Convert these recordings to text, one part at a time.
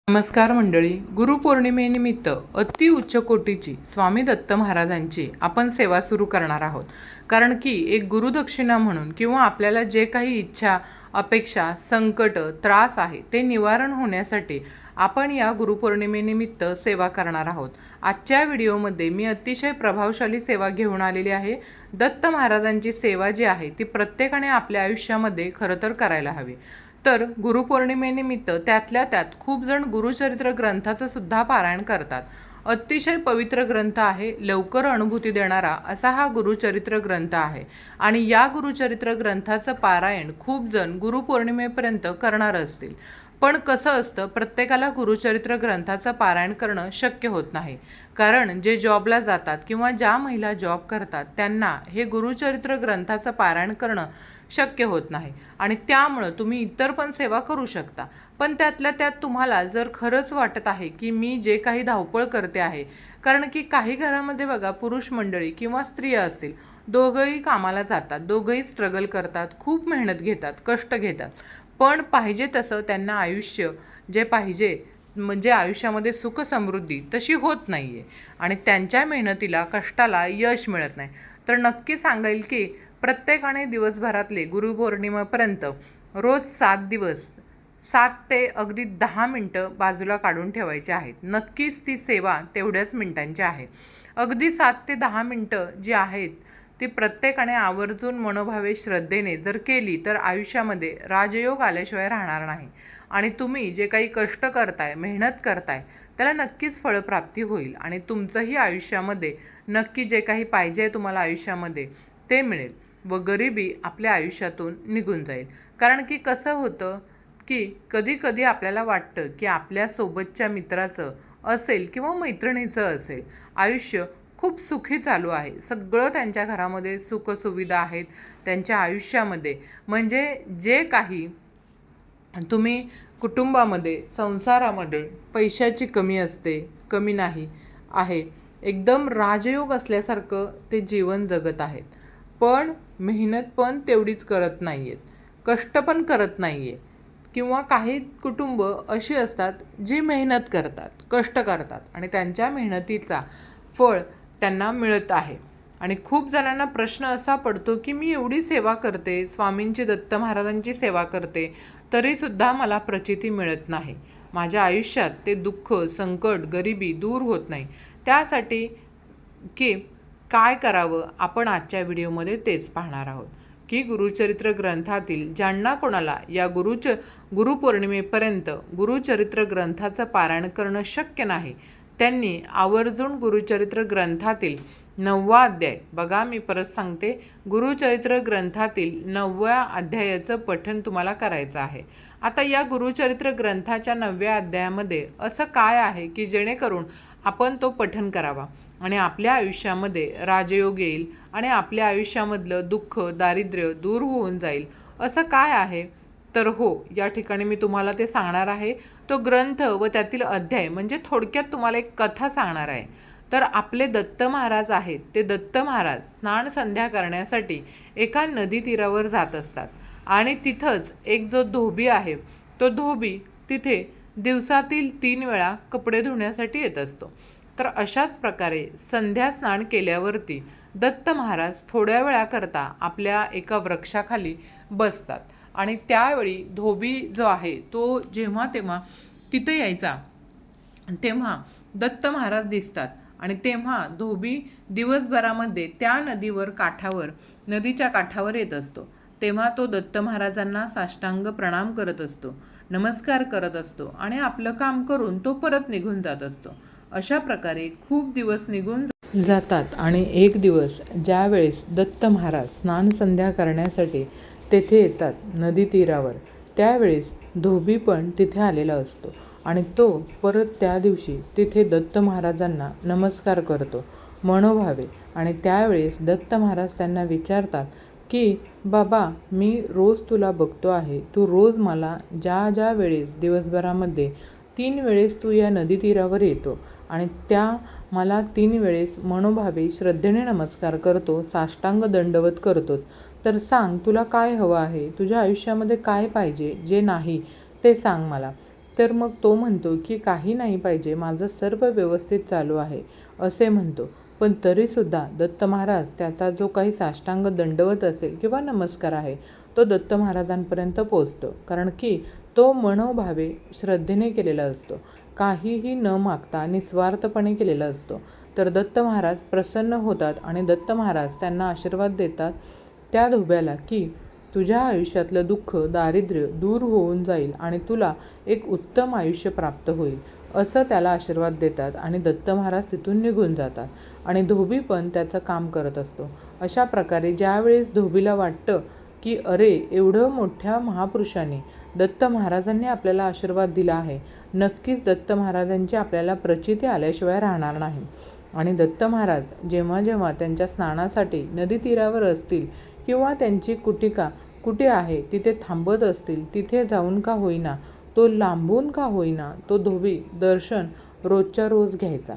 नमस्कार मंडळी. गुरुपौर्णिमेनिमित्त अति उच्च कोटीची स्वामी दत्त महाराजांची आपण सेवा सुरू करणार आहोत. कारण की एक गुरुदक्षिणा म्हणून किंवा आपल्याला जे काही इच्छा, अपेक्षा, संकट, त्रास आहे ते निवारण होण्यासाठी आपण या गुरुपौर्णिमेनिमित्त सेवा करणार आहोत. आजच्या व्हिडिओमध्ये मी अतिशय प्रभावशाली सेवा घेऊन आलेली आहे. दत्त महाराजांची सेवा जी आहे ती प्रत्येकाने आपल्या आयुष्यामध्ये खरं तर करायला हवी. तर गुरुपौर्णिमेनिमित्त त्यातल्या त्यात खूप जण गुरुचरित्र ग्रंथाचं सुद्धा पारायण करतात. अतिशय पवित्र ग्रंथ आहे. लवकर अनुभूती देणारा असा हा गुरुचरित्र ग्रंथ आहे. आणि या गुरुचरित्र ग्रंथाचं पारायण खूप जण गुरुपौर्णिमेपर्यंत करणार असतील. पण कसं असतं, प्रत्येकाला गुरुचरित्र ग्रंथाचं पारायण करणं शक्य होत नाही. कारण जे जॉबला जातात किंवा ज्या महिला जॉब करतात त्यांना हे गुरुचरित्र ग्रंथाचं पारायण करणं शक्य होत नाही. आणि त्यामुळं तुम्ही इतर पण सेवा करू शकता. पण त्यातल्या त्यात तुम्हाला जर खरंच वाटत आहे की मी जे काही धावपळ करते आहे, कारण की काही घरामध्ये बघा पुरुष मंडळी किंवा स्त्रिया असतील, दोघंही कामाला जातात, दोघंही स्ट्रगल करतात, खूप मेहनत घेतात, कष्ट घेतात, पण पाहिजे तसं त्यांना आयुष्य जे पाहिजे म्हणजे आयुष्यामध्ये सुख समृद्धी तशी होत नाही आहे आणि त्यांच्या मेहनतीला कष्टाला यश मिळत नाही. तर नक्की सांगेल की प्रत्येकाने दिवसभरातले गुरुपौर्णिमेपर्यंत रोज 7 दिवस 7 ते अगदी 10 मिनटं बाजूला काढून ठेवायचे आहेत. नक्कीच ती सेवा तेवढ्याच मिनिटांची आहे. अगदी 7 ते 10 मिनटं जी आहेत ती प्रत्येकाने आवर्जून मनोभावे श्रद्धेने जर केली तर आयुष्यामध्ये राजयोग आल्याशिवाय राहणार नाही. आणि तुम्ही जे काही कष्ट करताय, मेहनत करताय त्याला नक्कीच फळप्राप्ती होईल आणि तुमचंही आयुष्यामध्ये नक्की जे काही पाहिजे आहे तुम्हाला आयुष्यामध्ये ते मिळेल व गरिबी आपल्या आयुष्यातून निघून जाईल. कारण की कसं होतं की कधी कधी आपल्याला वाटतं की आपल्यासोबतच्या मित्राचं असेल किंवा मैत्रिणीचं असेल आयुष्य खूप सुखी चालू आहे, सगळं त्यांच्या घरामध्ये सुखसुविधा आहेत त्यांच्या आयुष्यामध्ये, म्हणजे जे काही तुम्ही कुटुंबामध्ये संसारामध्ये पैशाची कमी असते, कमी नाही आहे, एकदम राजयोग असल्यासारखं ते जीवन जगत आहेत. पण मेहनत पण तेवढीच करत नाही आहेत, कष्ट पण करत नाही आहे. किंवा काही कुटुंब अशी असतात जी मेहनत करतात, कष्ट करतात आणि त्यांच्या मेहनतीचा फळ त्यांना मिळत आहे. आणि खूप जणांना प्रश्न असा पडतो की मी एवढी सेवा करते, स्वामींची दत्त महाराजांची सेवा करते, तरीसुद्धा मला प्रचिती मिळत नाही. माझ्या आयुष्यात ते दुःख, संकट, गरिबी दूर होत नाही. त्यासाठी की काय करावं आपण आजच्या व्हिडिओमध्ये तेच पाहणार आहोत की गुरुचरित्र ग्रंथातील ज्यांना कोणाला या गुरुपौर्णिमेपर्यंत गुरुचरित्र ग्रंथाचं पारायण करणं शक्य नाही त्यांनी आवर्जून गुरुचरित्र ग्रंथातील 9वा अध्याय बघा. मी परत सांगते, गुरुचरित्र ग्रंथातील 9व्या अध्यायाचं पठण तुम्हाला करायचं आहे. आता या गुरुचरित्र ग्रंथाच्या 9व्या अध्यायामध्ये असं काय आहे की जेणेकरून आपण तो पठण करावा आणि आपल्या आयुष्यामध्ये राजयोग येईल आणि आपल्या आयुष्यामधलं दुःख, दारिद्र्य दूर होऊन जाईल. असं काय आहे तर हो, या ठिकाणी मी तुम्हाला ते सांगणार आहे. तो ग्रंथ व त्यातील अध्याय म्हणजे थोडक्यात तुम्हाला एक कथा सांगणार आहे. तर आपले दत्त महाराज आहेत, ते दत्त महाराज स्नान संध्या करण्यासाठी एका नदी तीरावर जात असतात आणि तिथंच एक जो धोबी आहे तो धोबी तिथे दिवसातील 3 वेळा कपडे धुण्यासाठी येत असतो. तर अशाच प्रकारे संध्या स्नान केल्यावरती दत्त महाराज थोड्या वेळाकरता आपल्या एका वृक्षाखाली बसतात आणि त्यावेळी धोबी जो आहे तो जेव्हा तेव्हा तिथे यायचा तेव्हा दत्त महाराज दिसतात आणि तेव्हा धोबी दिवसभरामध्ये त्या नदीच्या काठावर येत असतो. तेव्हा तो दत्त महाराजांना साष्टांग प्रणाम करत असतो, नमस्कार करत असतो आणि आपलं काम करून तो परत निघून जात असतो. अशा प्रकारे खूप दिवस निघून जातात आणि एक दिवस ज्या वेळेस दत्त महाराज स्नान संध्या करण्यासाठी तेथे येतात नदी तीरावर, त्यावेळेस धोबी पण तिथे आलेला असतो आणि तो परत त्या दिवशी तिथे दत्त महाराजांना नमस्कार करतो मनोभावे. आणि त्यावेळेस दत्त महाराज त्यांना विचारतात की बाबा, मी रोज तुला बघतो आहे, तू रोज मला ज्या ज्या वेळेस दिवसभरामध्ये 3 वेळेस तू या नदी तीरावर येतो आणि त्या मला 3 वेळेस मनोभावे श्रद्धेने नमस्कार करतो, साष्टांग दंडवत करतोस, तर सांग तुला काय हवं आहे, तुझ्या आयुष्यामध्ये काय पाहिजे, जे नाही ते सांग मला. तर मग तो म्हणतो की काही नाही पाहिजे, माझं सर्व व्यवस्थित चालू आहे असे म्हणतो. पण तरीसुद्धा दत्त महाराज त्याचा जो काही साष्टांग दंडवत असेल किंवा नमस्कार आहे तो दत्त महाराजांपर्यंत पोचतो. कारण की तो मनोभावे श्रद्धेने केलेला असतो, काहीही न मागता निस्वार्थपणे केलेला असतो. तर दत्त महाराज प्रसन्न होतात आणि दत्त महाराज त्यांना आशीर्वाद देतात त्या धोब्याला की तुझ्या आयुष्यातलं दुःख दारिद्र्य दूर होऊन जाईल आणि तुला एक उत्तम आयुष्य प्राप्त होईल असं त्याला आशीर्वाद देतात. आणि दत्त महाराज तिथून निघून जातात आणि धोबी पण त्याचं काम करत असतो. अशा प्रकारे ज्यावेळेस धोबीला वाटतं की अरे, एवढं मोठ्या महापुरुषाने दत्त महाराजांनी आपल्याला आशीर्वाद दिला आहे, नक्कीच दत्त महाराजांची आपल्याला प्रचिती आल्याशिवाय राहणार नाही. आणि दत्त महाराज जेव्हा जेव्हा त्यांच्या स्नानासाठी नदी तीरावर असतील किंवा त्यांची कुटिका कुठे आहे तिथे थांबत असतील, तिथे जाऊन का होईना, तो लांबून का होईना, तो धोबी दर्शन रोजच्या रोज घ्यायचा.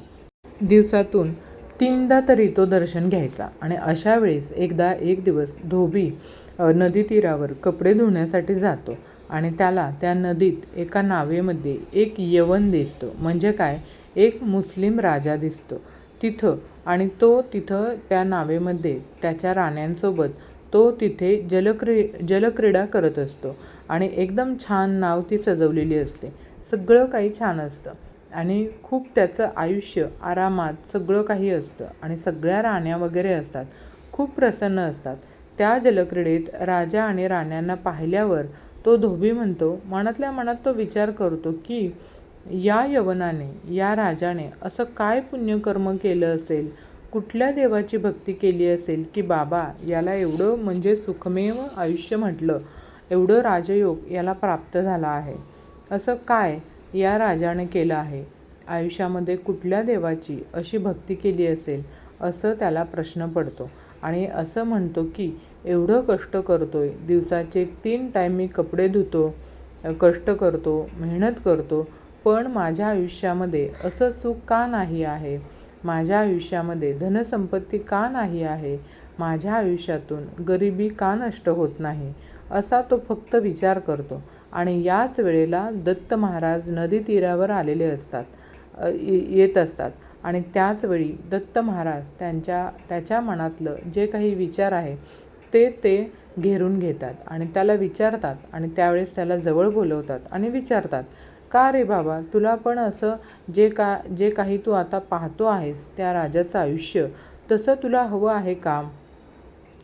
दिवसातून 3दा तरी तो दर्शन घ्यायचा. आणि अशा वेळेस एक दिवस धोबी नदी तीरावर कपडे धुण्यासाठी जातो आणि त्याला त्या नदीत एका नावेमध्ये एक यवन दिसतो. म्हणजे काय, एक मुस्लिम राजा दिसतो तिथं. आणि तो तिथं त्या नावेमध्ये त्याच्या राण्यांसोबत तो तिथे जलक्रीडा करत असतो. आणि एकदम छान नाव ती सजवलेली असते, सगळं काही छान असतं आणि खूप त्याचं आयुष्य आरामात सगळं काही असतं आणि सगळ्या राण्या वगैरे असतात, खूप प्रसन्न असतात. त्या जलक्रीडेत राजा आणि राण्यांना पाहिल्यावर तो धोबी म्हणतो, मनातल्या मनात तो विचार करतो की या यवनाने, या राजाने असं काय पुण्यकर्म केलं असेल, कुठल्या देवाची भक्ती केली असेल की बाबा याला एवढं म्हणजे सुखमेव आयुष्य म्हटलं, एवढं राजयोग याला प्राप्त झाला आहे. असं काय या राजाने केलं आहे, आयुष्यामध्ये कुठल्या देवाची अशी भक्ती केली असेल असं त्याला प्रश्न पडतो. आणि असं म्हणतो की एवढं कष्ट करतोय, दिवसाचे 3 टाईम मी कपडे धुतो, कष्ट करतो, मेहनत करतो, पण माझ्या आयुष्यामध्ये असं सुख का नाही आहे, माझ्या आयुष्यामध्ये धनसंपत्ती का नाही आहे, माझ्या आयुष्यातून गरिबी का नष्ट होत नाही, असा तो फक्त विचार करतो. आणि याच वेळेला दत्त महाराज नदी तीरावर आलेले असतात, येत असतात. आणि त्याचवेळी दत्त महाराज त्याच्या मनातलं जे काही विचार आहे ते घेरून घेतात आणि त्याला विचारतात. आणि त्यावेळेस त्याला जवळ बोलवतात आणि विचारतात, का रे बाबा, तुला पण असं जे काही तू आता पाहतो आहेस त्या राजाचं आयुष्य तसं तुला हवं आहे का,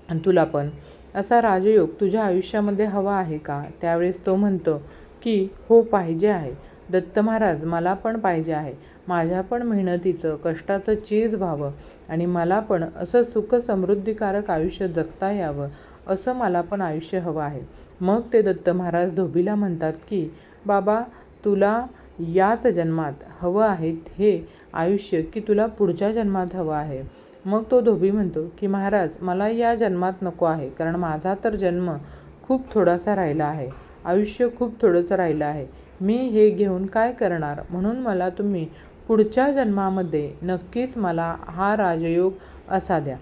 आणि तुला पण असा राजयोग तुझ्या आयुष्यामध्ये हवा आहे का. त्यावेळेस तो म्हणतो की हो, पाहिजे आहे दत्त महाराज, मला पण पाहिजे आहे, माझ्या पण मेहनतीचं कष्टाचं चीज व्हावं आणि मला पण असं सुख समृद्धीकारक आयुष्य जगता यावं, असं मला पण आयुष्य हवं आहे. मग ते दत्त महाराज धोबीला म्हणतात की बाबा, तुला याच जन्मात हवं आहे हे आयुष्य की तुला पुढच्या जन्मात हवं आहे. मग तो धोबी म्हणतो की महाराज, मला या जन्मात नको आहे, कारण माझा तर जन्म खूप थोडासा राहिला आहे, आयुष्य खूप थोडंसं राहिलं आहे, मी हे घेऊन काय करणार, म्हणून मला तुम्ही पुढच्या जन्मामध्ये नक्कीच मला हा राजयोग असा द्या,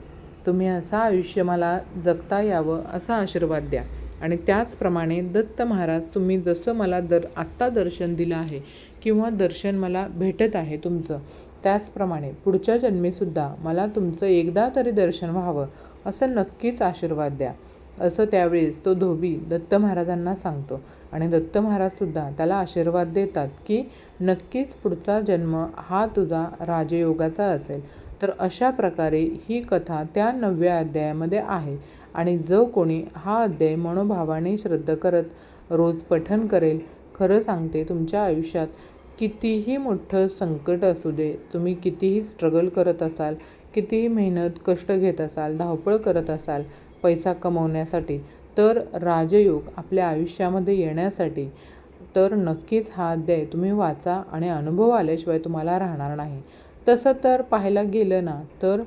तुम्ही असं आयुष्य मला जगता यावं असा आशीर्वाद द्या. आणि त्याचप्रमाणे दत्त महाराज, तुम्ही जसं मला आत्ता दर्शन दिलं आहे किंवा दर्शन मला भेटत आहे तुमचं, त्याचप्रमाणे पुढच्या जन्मीसुद्धा मला तुमचं एकदा तरी दर्शन व्हावं असं नक्कीच आशीर्वाद द्या, असं त्यावेळेस तो धोबी दत्त महाराजांना सांगतो. आणि दत्त महाराजसुद्धा त्याला आशीर्वाद देतात की नक्कीच पुढचा जन्म हा तुझा राजयोगाचा असेल. तर अशा प्रकारे ही कथा त्या 9व्या अध्यायामध्ये आहे. आणि जो कोणी हा अध्याय मनोभावाने श्रद्धा करत रोज पठण करेल, खरं सांगते, तुमच्या आयुष्यात कितीही मोठं संकट असू दे, तुम्ही कितीही स्ट्रगल करत असाल, कितीही मेहनत कष्ट घेत असाल, धावपळ करत असाल पैसा कमवण्यासाठी, तर राजयोग आपल्या आयुष्यामध्ये येण्यासाठी तर नक्कीच हा अध्याय तुम्ही वाचा आणि अनुभव आल्याशिवाय तुम्हाला राहणार नाही. तसं तर पाहायला गेलं ना, तर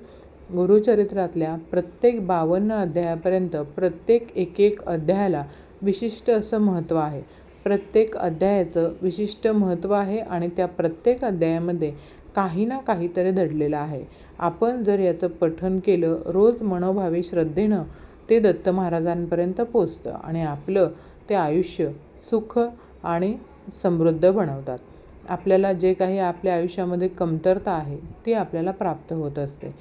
गुरुचरित्रातल्या प्रत्येक 52 अध्यायापर्यंत प्रत्येक एक अध्यायाला विशिष्ट असं महत्त्व आहे, प्रत्येक अध्यायाचं विशिष्ट महत्त्व आहे आणि त्या प्रत्येक अध्यायामध्ये काही ना काहीतरी दडलेलं आहे. आपण जर याचं पठण केलं रोज मनोभावे श्रद्धेनं, ते दत्त महाराजांपर्यंत पोचतं आणि आपलं ते आयुष्य सुख आणि समृद्ध बनवतात. आपल्याला जे काही आपल्या आयुष्यामध्ये कमतरता आहे ती आपल्याला प्राप्त होत असते.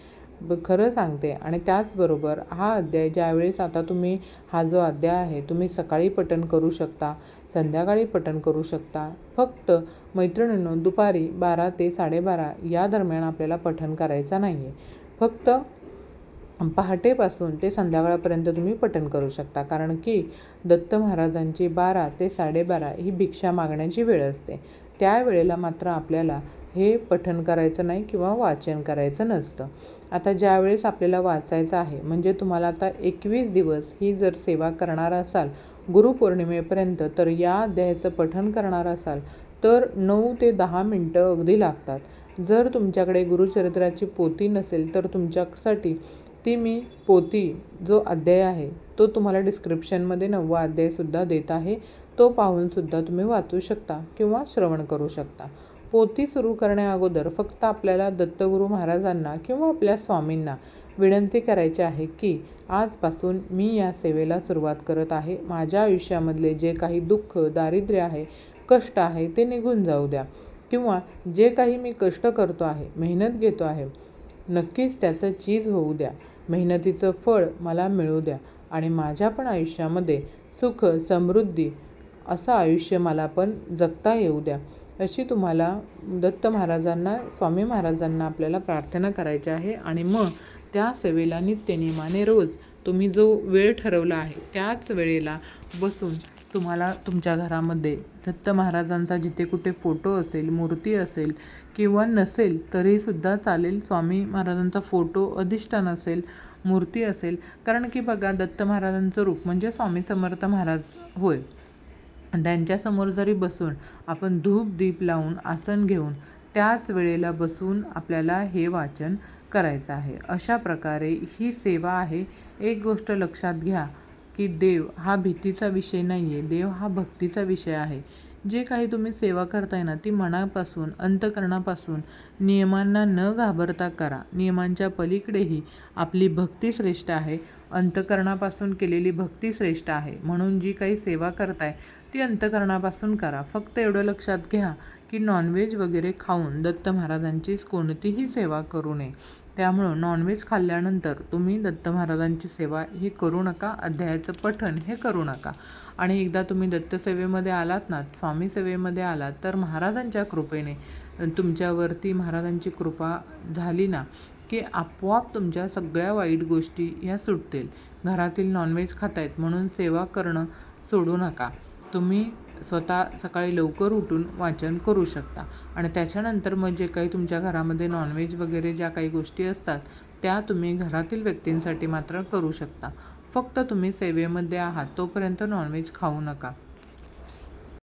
खरं सांगते. आणि त्याचबरोबर हा अध्याय ज्यावेळेस आता तुम्ही हा जो अध्याय आहे तुम्ही सकाळी पठण करू शकता, संध्याकाळी पठण करू शकता. फक्त मैत्रिणींनो, दुपारी 12 ते 12:30 या दरम्यान आपल्याला पठण करायचं नाही आहे. फक्त पहाटेपासून ते संध्याकाळपर्यंत तुम्ही पठण करू शकता. कारण की दत्त महाराजांची 12 ते 12:30 ही भिक्षा मागण्याची वेळ असते. त्या वेळेला मात्र आपल्याला हे पठण करायचं नाही किंवा वाचन करायचं नसतं. आता ज्यावेळेस आपल्याला वाचायचं आहे म्हणजे तुम्हाला आता 21 दिवस ही जर सेवा करणार असाल गुरुपौर्णिमेपर्यंत, तर या अध्यायाचं पठण करणार असाल तर 9 ते 10 मिनटं अगदी लागतात. जर तुमच्याकडे गुरुचरित्राची पोथी नसेल तर तुमच्यासाठी ती मी पोथी जो अध्याय आहे तो तुम्हाला डिस्क्रिप्शनमध्ये 9वा अध्यायसुद्धा देत आहे. तो पाहूनसुद्धा तुम्ही वाचू शकता किंवा श्रवण करू शकता. पोथी सुरू करण्याअगोदर फक्त आपल्याला दत्तगुरू महाराजांना किंवा आपल्या स्वामींना विनंती करायची आहे की आजपासून मी या सेवेला सुरुवात करत आहे. माझ्या आयुष्यामधले जे काही दुःख, दारिद्र्य आहे, कष्ट आहे ते निघून जाऊ द्या. किंवा जे काही मी कष्ट करतो आहे, मेहनत घेतो आहे, नक्कीच त्याचं चीज होऊ द्या. मेहनतीचं फळ मला मिळू द्या आणि माझ्या पण आयुष्यामध्ये सुख, समृद्धी असं आयुष्य मला पण जगता येऊ द्या. अशी तुम्हाला दत्त महाराजांना, स्वामी महाराजांना आपल्याला प्रार्थना करायची आहे. आणि मग त्या सेवेला नित्यनेमाने रोज तुम्ही जो वेळ ठरवला आहे त्याच वेळेला बसून तुम्हाला तुमच्या घरामध्ये दत्त महाराजांचा जिथे कुठे फोटो असेल, मूर्ती असेल किंवा नसेल तरीसुद्धा चालेल, स्वामी महाराजांचा फोटो, अधिष्ठान असेल, मूर्ती असेल. कारण की बघा, दत्त महाराजांचं रूप म्हणजे स्वामी समर्थ महाराज होय. त्यांच्यासमोर जरी बसून आपण धूप दीप लावून आसन घेऊन त्याच वेळेला बसून आपल्याला हे वाचन करायचं आहे. अशा प्रकारे ही सेवा आहे. एक गोष्ट लक्षात घ्या की देव हा भीतीचा विषय नाही आहे, देव हा भक्तीचा विषय आहे. जे काही तुम्ही सेवा करताय ना ती मनापासून, अंतःकरणापासून, नियमांना न घाबरता करा. नियमांच्या पलीकडेही आपली भक्ती श्रेष्ठ आहे. अंतःकरणापासून केलेली भक्ती श्रेष्ठ आहे. म्हणून जी काही सेवा करताय ती अंतःकरणापासून करा. फक्त एवढं लक्षात घ्या की नॉनव्हेज वगैरे खाऊन दत्त महाराजांचीच कोणतीही सेवा करू नये. त्यामुळं नॉनव्हेज खाल्ल्यानंतर तुम्ही दत्त महाराजांची सेवा ही करू नका, अध्यायाचं पठण हे करू नका. आणि एकदा तुम्ही दत्तसेवेमध्ये आलात ना, स्वामी सेवेमध्ये आलात, तर महाराजांच्या कृपेने तुमच्यावरती महाराजांची कृपा झाली ना की आपोआप तुमच्या सगळ्या वाईट गोष्टी ह्या सुटतील. घरातील नॉनव्हेज खातायत म्हणून सेवा करणं सोडू नका. तुम्ही स्वतः सकाळी लवकर उठून वाचन करू शकता. आणि त्याच्यानंतर मग जे काही तुमच्या घरामध्ये नॉनव्हेज वगैरे ज्या काही गोष्टी असतात त्या तुम्ही घरातील व्यक्तींसाठी मात्र करू शकता. फक्त तुम्ही सेवेमध्ये आहात तोपर्यंत नॉनव्हेज खाऊ नका.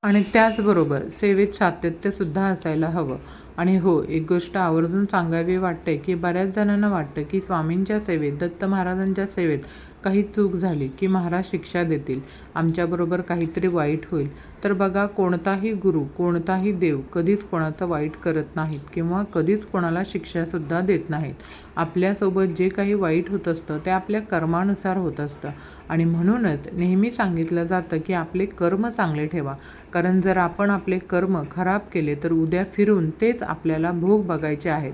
आणि त्याचबरोबर सेवेत सातत्यसुद्धा असायला हवं. आणि हो, एक गोष्ट आवर्जून सांगावी वाटते की बऱ्याच जणांना वाटतं की स्वामींच्या सेवेत, दत्त महाराजांच्या सेवेत काही चूक झाली की महाराज शिक्षा देतील, आमच्याबरोबर काहीतरी वाईट होईल. तर बघा, कोणताही गुरु, कोणताही देव कधीच कोणाचं वाईट करत नाहीत किंवा कधीच कोणाला शिक्षासुद्धा देत नाहीत. आपल्यासोबत जे काही वाईट होत असतं ते आपल्या कर्मानुसार होत असतं. आणि म्हणूनच नेहमी सांगितलं जातं की आपले कर्म चांगले ठेवा. कारण जर आपण आपले कर्म खराब केले तर उद्या फिरून तेच आपल्याला भोग बघायचे आहेत.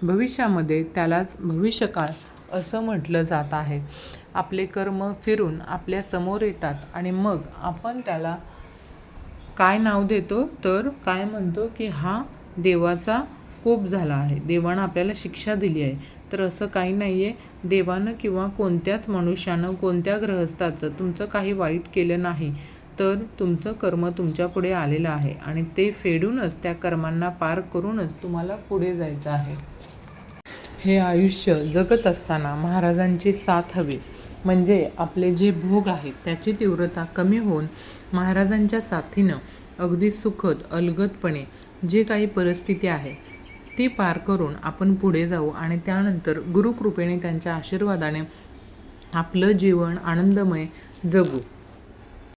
भविष्यामध्ये त्यालाच भविष्यकाळ असं म्हटलं जात आहे. आपले कर्म फिरून आपल्या समोर येतात आणि मग आपण त्याला काय नाव देतो, तर काय म्हणतो की हा देवाचा कोप झाला आहे, देवानं आपल्याला शिक्षा दिली आहे. तर असं काही नाही आहे. देवानं किंवा कोणत्याच मनुष्यानं, कोणत्या गृहस्थाचं तुमचं काही वाईट केलं नाही, तर तुमचं कर्म तुमच्या पुढे आलेलं आहे आणि ते फेडूनच, त्या कर्मांना पार करूनच तुम्हाला पुढे जायचं आहे. हे आयुष्य जगत असताना महाराजांची साथ हवी. म्हणजे आपले जे भोग आहेत त्याची तीव्रता कमी होऊन महाराजांच्या साथीनं अगदी सुखद, अलगदपणे जी काही परिस्थिती आहे ती पार करून आपण पुढे जाऊ. आणि त्यानंतर गुरुकृपेने, त्यांच्या आशीर्वादाने आपलं जीवन आनंदमय जगू.